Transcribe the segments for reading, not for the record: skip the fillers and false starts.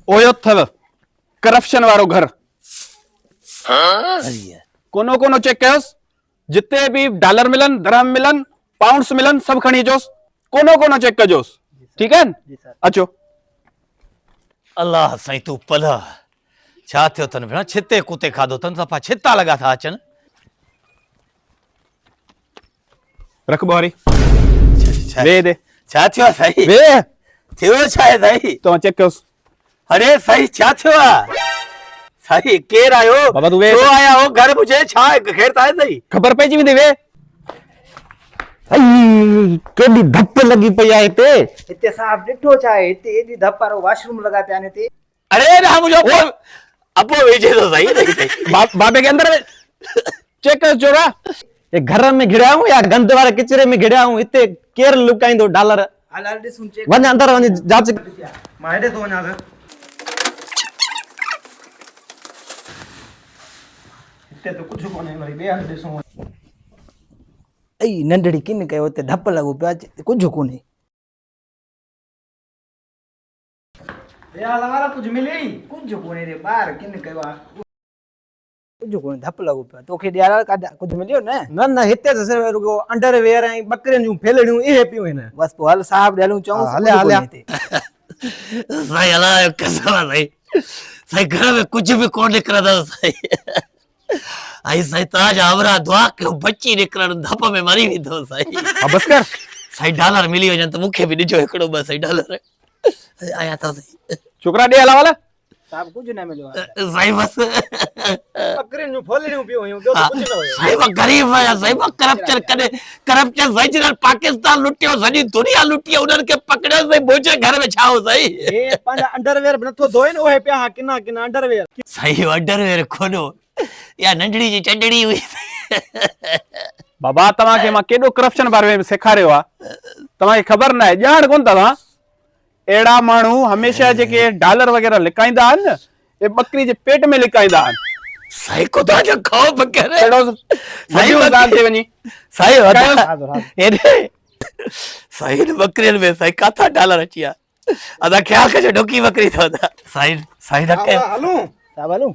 OYO थव corruption वारो घर कोनो कोनो चेक कयोस जिते भी डॉलर मिलन दरहम मिलन पाउंड्स मिलन सब खणी जोस कोनो कोनो चेक कजोस ठीक है अचो अल्लाह साईं तू पला छा थियो तन भेण छिते कुते खाधो तन सफा छिता लगा था अचन रख बोरी वे दे छा थियो साईं वे थियो छा है साईं तो चेक कयोस अरे साईं छा थियो साईं केर आयो बाबा तू वे छो आया हो घर मुझे छा खैर था साईं खबर पई जी वे केडी धप लगी पई आहे हिते साहब डिठो चाहे हिते एडी धप वारो वॉशरूम लगा पिया ने ते अरे ना मुझे अबो वेजे तो सही बाबे के अंदर चेक कर जोरा ये घर में घिड़या हूं या गंद वाले किचरे में घिड़या हूं इते केर लुकाइंदो डॉलर हाल हाल दे सुन चेक वन अंदर वन जांच माडे तो वना हिते तो कुछ कोने वरी बे हल ॾिसो ऐ नंढड़ी किन कयो ते धप लगो पिया कुछ कोने यार हमारा कुछ मिली कुछ कोने रे बाहर किन कयो कुछ कोने धप लगो पिया तोखे ॾियारा कुछ मिलियो न न न हिते तो सिर्फ रुगो अंडरवेयर ऐं बकरियन जूं फेलड़ियूं इहे पियूं आहिनि बस तो हल साहब ॾेलूं चऊं हले हले साईं अल्लाह कसम साईं साईं घर में कुछ भी कोन निकरदा साईं आई साईं ताज आवरा दुआ के बच्ची निकरण धप में मरी विधो साईं अब बस कर साईं डॉलर मिली वजन तो मुखे भी दिजो एकड़ो बस साईं डॉलर आया था साईं छोकरा दे हला वाला साहब कुछ न मिलियो साईं बस बकरियन जूं फेलड़ियूं पियूं हुयूं ॿियो तो कुछ न हुयो साईं वो गरीब है साईं वो करप्शन साईं जिन पाकिस्तान लुटियो सॼी दुनिया लुटी उन्हनि खे पकड़ियो साईं मुंहिंजे घर में छा हो साईं हे पंहिंजा अंडरवेयर नथो धोए न ओहे पिया किना किना अंडरवेयर साईं अंडरवेयर खोनो या नंढड़ी जी चंडड़ी हुई बाबा तमा के मां केडो करप्शन बारे में सिखारियो आ तमा के खबर ना है जान कोन तवा एड़ा मानू हमेशा जेके डॉलर वगैरह लिकाइंदा हन ए बकरी जे पेट में लिकाइंदा हन साईं को तो जो खाओ बकरे एड़ो साईं बजान ते वनी साईं एरे साईं बकरियन में साईं काथा डॉलर अचिया अदा ख्याल कजो डोकी बकरी तो साईं साईं रखे हलूं साहब हलूं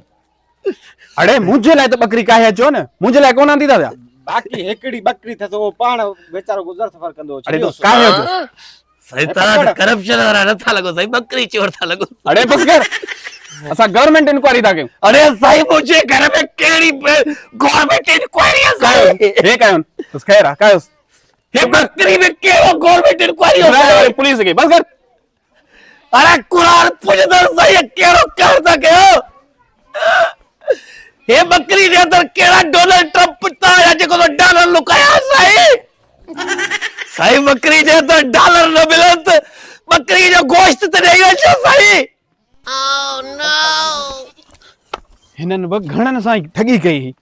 अड़े मुझे लाए तो बकरी काहे अचो न मुझे लाए कोन आंदी दादा बाकी एकड़ी बकरी थे तो वो पाण बेचारो गुजर सफर कंदो अरे तो काहे अचो साईं तारा करप्शन वाला न था लगो साईं बकरी चोर था लगो अरे बस कर असा गवर्नमेंट इंक्वायरी था के अरे साईं मुझे घर में केड़ी गवर्नमेंट इंक्वायरी है साईं हे कायन उस खैर कायस ये बकरी में केड़ो गवर्नमेंट इंक्वायरी हो पुलिस के बस कर अरे कुरान पुछदर साईं केड़ो कर सके ये बकरी जे अंदर केड़ा डोनाल्ड ट्रंप ता या जेको तो डॉलर लुकाया साईं साईं बकरी जे अंदर डॉलर न मिलन त बकरी जो गोश्त ते नहीं अचे साईं हिनन ब घणन सां ठगी कई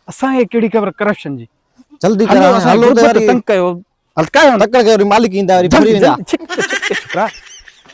असा के केड़ी खबर करप्शन जी जल्दी हलो कर हलो तंग कयो हल्का है तकड़ के मालिक इंदा वरी छोकरा